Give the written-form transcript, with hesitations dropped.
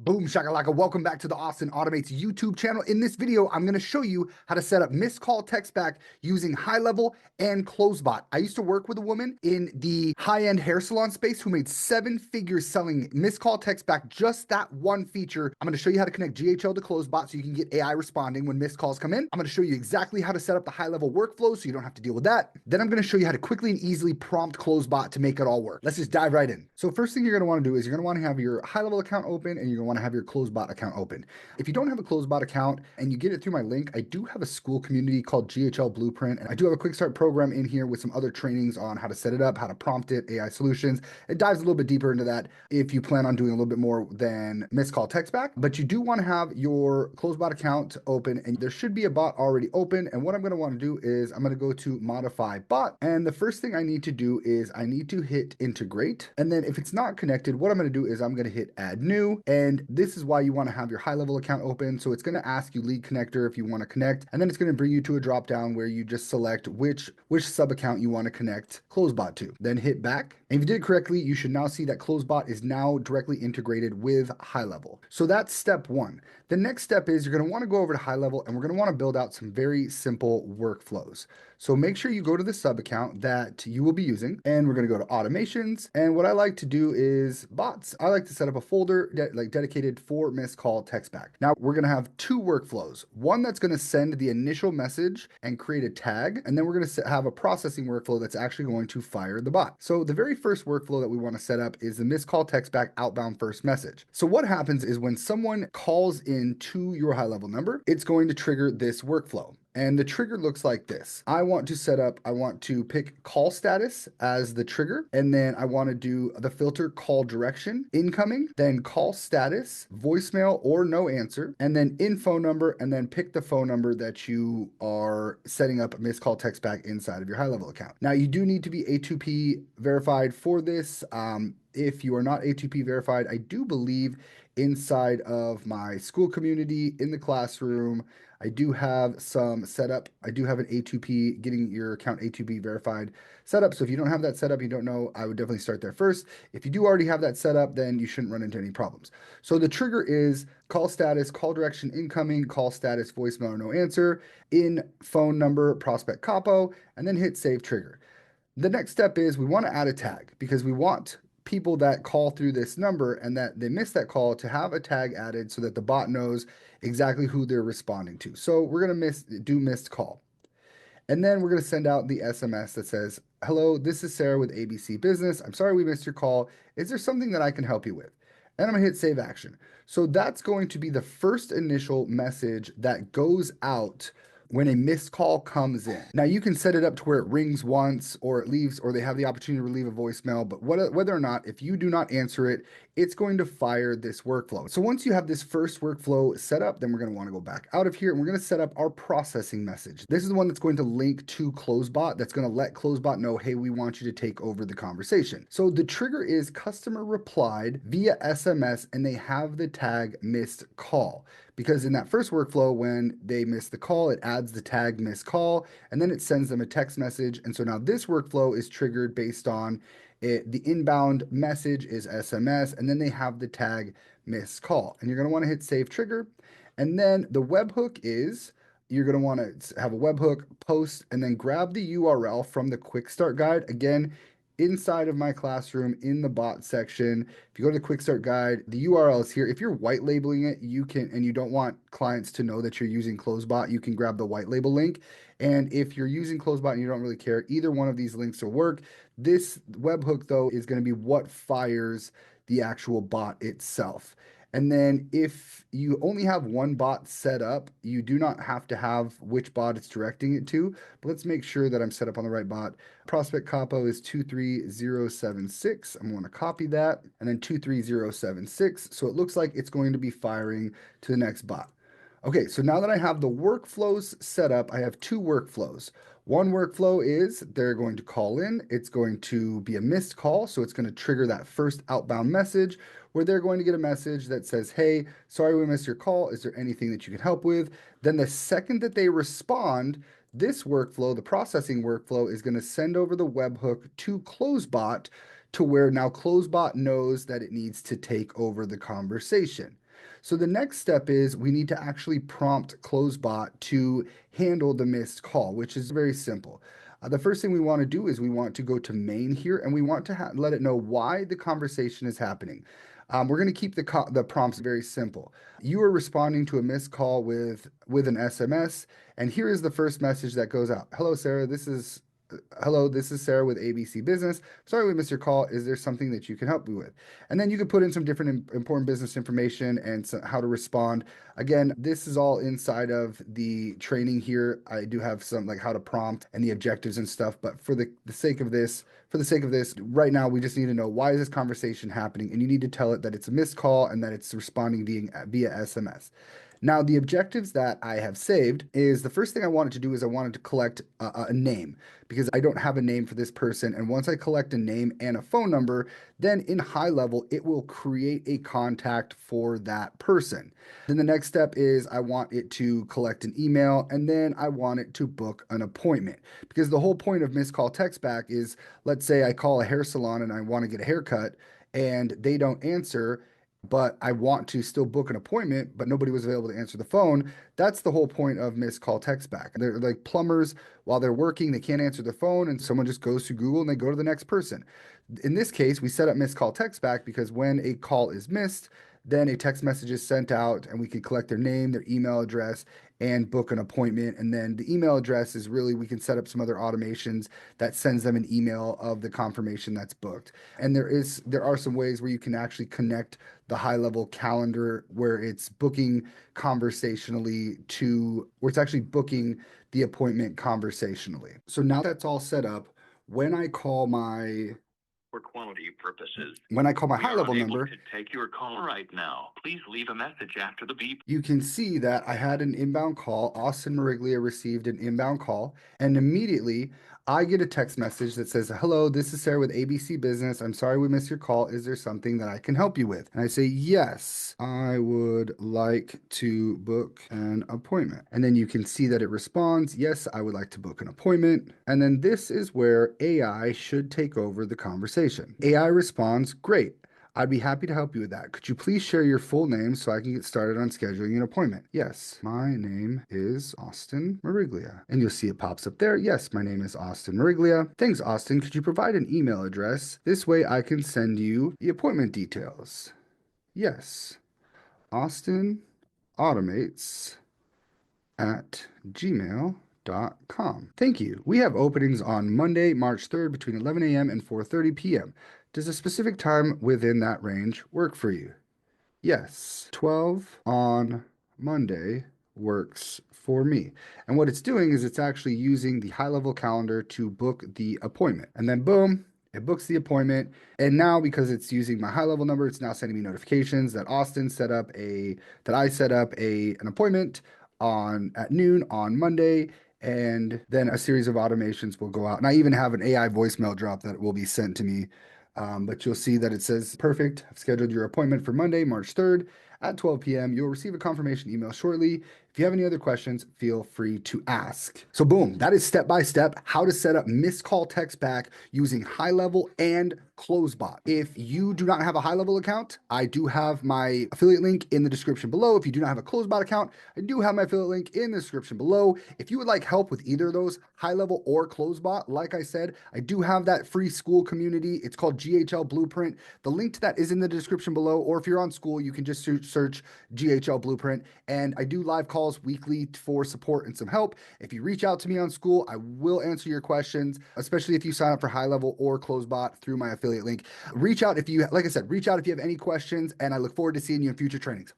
Boom shakalaka. Welcome back to the Austin Automates YouTube channel. In this video, I'm going to show you how to set up missed call text back using Highlevel and Closebot. I used to work with a woman in the high-end hair salon space who made 7 figures selling missed call text back, just that one feature. I'm going to show you how to connect GHL to Closebot so you can get AI responding when missed calls come in. I'm going to show you exactly how to set up the Highlevel workflow so you don't have to deal with that. Then I'm going to show you how to quickly and easily prompt Closebot to make it all work. Let's just dive right in. So first thing you're going to want to do is you're going to want to have your Highlevel account open and you're going to want to have your Closebot account open. If you don't have a Closebot account and you get it through my link, I do have a Skool community called GHL Blueprint, and I do have a quick start program in here with some other trainings on how to set it up, how to prompt it, AI solutions. It dives a little bit deeper into that if you plan on doing a little bit more than missed call text back, but you do want to have your Closebot account open and there should be a bot already open. And what I'm going to want to do is I'm going to go to modify bot. And the first thing I need to do is I need to hit integrate. And then if it's not connected, what I'm going to do is I'm going to hit add new. And this is why you want to have your Highlevel account open. So it's going to ask you lead connector if you want to connect, and then it's going to bring you to a drop down where you just select which sub account you want to connect Closebot to. Then hit back. And if you did it correctly, you should now see that Closebot is now directly integrated with Highlevel. So that's step one. The next step is you're going to want to go over to Highlevel and we're going to want to build out some very simple workflows. So make sure you go to the sub account that you will be using, and we're going to go to automations. And what I like to do is bots. I like to set up a folder dedicated for missed call text back. Now we're going to have two workflows. One that's going to send the initial message and create a tag. And then we're going to have a processing workflow that's actually going to fire the bot. So the very first workflow that we want to set up is the missed call text back outbound first message. So what happens is when someone calls in to your Highlevel number, it's going to trigger this workflow. And the trigger looks like this. I want to pick call status as the trigger. And then I want to do the filter call direction, incoming, then call status, voicemail or no answer, and then info number, and then pick the phone number that you are setting up a missed call text back inside of your Highlevel account. Now you do need to be A2P verified for this. If you are not A2P verified, I do believe inside of my Skool community in the classroom, I do have some setup. I do have an A2P, getting your account A2P verified setup. So if you don't have that set up, you don't know, I would definitely start there first. If you do already have that set up, then you shouldn't run into any problems. So the trigger is call status, call direction incoming, call status, voicemail or no answer, in phone number, prospect capo, and then hit save trigger. The next step is we want to add a tag because we want people that call through this number and that they missed that call to have a tag added so that the bot knows exactly who they're responding to. So we're going to do missed call. And then we're going to send out the SMS that says, hello, this is Sarah with ABC Business. I'm sorry we missed your call. Is there something that I can help you with? And I'm going to hit save action. So that's going to be the first initial message that goes out when a missed call comes in. Now you can set it up to where it rings once or it leaves, or they have the opportunity to leave a voicemail, but whether or not, if you do not answer it, it's going to fire this workflow. So once you have this first workflow set up, then we're going to want to go back out of here and we're going to set up our processing message. This is the one that's going to link to Closebot, that's going to let Closebot know, hey, we want you to take over the conversation. So the trigger is customer replied via SMS and they have the tag missed call. Because in that first workflow, when they miss the call, it adds the tag missed call, and then it sends them a text message. And so now this workflow is triggered based on it. The inbound message is SMS, and then they have the tag missed call. And you're going to want to hit save trigger. And then the webhook is, you're going to want to have a webhook, post, and then grab the URL from the quick start guide. Again, inside of my classroom in the bot section. If you go to the quick start guide, the URL is here. If you're white labeling it, you can, and you don't want clients to know that you're using Closebot, you can grab the white label link. And if you're using Closebot and you don't really care, either one of these links will work. This webhook though is going to be what fires the actual bot itself. And then if you only have one bot set up, you do not have to have which bot it's directing it to. But let's make sure that I'm set up on the right bot. Prospect capo is 23076. I'm going to copy that, and then 23076. So it looks like it's going to be firing to the next bot. Okay, so now that I have the workflows set up, I have two workflows. One workflow is they're going to call in. It's going to be a missed call. So it's going to trigger that first outbound message where they're going to get a message that says, hey, sorry we missed your call. Is there anything that you can help with? Then the second that they respond, this workflow, the processing workflow, is going to send over the webhook to Closebot to where now Closebot knows that it needs to take over the conversation. So the next step is we need to actually prompt Closebot to handle the missed call, which is very simple. The first thing we want to do is we want to go to main here and we want to let it know why the conversation is happening. We're going to keep the prompts very simple. You are responding to a missed call with an SMS, and here is the first message that goes out. Hello, this is Sarah with ABC Business. Sorry we missed your call. Is there something that you can help me with? And then you can put in some different important business information and how to respond. Again, this is all inside of the training here. I do have some like how to prompt and the objectives and stuff, but for the sake of this, right now we just need to know why is this conversation happening, and you need to tell it that it's a missed call and that it's responding via SMS. Now, the objectives that I have saved is the first thing I wanted to do is I wanted to collect a name because I don't have a name for this person. And once I collect a name and a phone number, then in Highlevel, it will create a contact for that person. Then the next step is I want it to collect an email and then I want it to book an appointment because the whole point of missed call text back is, let's say I call a hair salon and I want to get a haircut and they don't answer, but I want to still book an appointment, but nobody was available to answer the phone. That's the whole point of missed call text back. They're like plumbers while they're working, they can't answer the phone, and someone just goes to Google and they go to the next person. In this case, we set up missed call text back because when a call is missed, then a text message is sent out and we can collect their name, their email address, and book an appointment. And then the email address is really, we can set up some other automations that sends them an email of the confirmation that's booked. And there are some ways where you can actually connect the Highlevel calendar where it's booking conversationally to where it's actually booking the appointment conversationally. So now that's all set up, when I call my For quality purposes, Highlevel number, to take your call right now. Please leave a message after the beep. you can see that I had an inbound call. Austin Mariglia received an inbound call, and immediately I get a text message that says, "Hello, this is Sarah with ABC Business. I'm sorry we missed your call. Is there something that I can help you with?" And I say, "Yes, I would like to book an appointment." And then you can see that it responds, "Yes, I would like to book an appointment." And then this is where AI should take over the conversation. AI responds, "Great. I'd be happy to help you with that. Could you please share your full name so I can get started on scheduling an appointment?" "Yes, my name is Austin Mariglia." And you'll see it pops up there. "Yes, my name is Austin Mariglia. Thanks, Austin. Could you provide an email address? This way I can send you the appointment details." "Yes, Austin Automates at gmail.com. Thank you. We have openings on Monday, March 3rd between 11 a.m. and 4:30 p.m. Does a specific time within that range work for you?" "Yes, 12 on Monday works for me." And what it's doing is it's actually using the Highlevel calendar to book the appointment. And then boom, it books the appointment. And now because it's using my Highlevel number, it's now sending me notifications that I set up an appointment at noon on Monday. And then a series of automations will go out. And I even have an AI voicemail drop that will be sent to me. But you'll see that it says, "Perfect. I've scheduled your appointment for Monday, March 3rd at 12 p.m. You'll receive a confirmation email shortly. If you have any other questions, feel free to ask." So boom, that is step by step how to set up missed call text back using Highlevel and Closebot. If you do not have a Highlevel account, I do have my affiliate link in the description below. If you do not have a Closebot account, I do have my affiliate link in the description below. If you would like help with either of those, Highlevel or Closebot, like I said, I do have that free Skool community. It's called GHL Blueprint. The link to that is in the description below, or if you're on Skool, you can just search GHL Blueprint. And I do live calls weekly for support and some help. If you reach out to me on Skool, I will answer your questions, especially if you sign up for Highlevel or Closebot through my affiliate link. Reach out if you have any questions, and I look forward to seeing you in future trainings.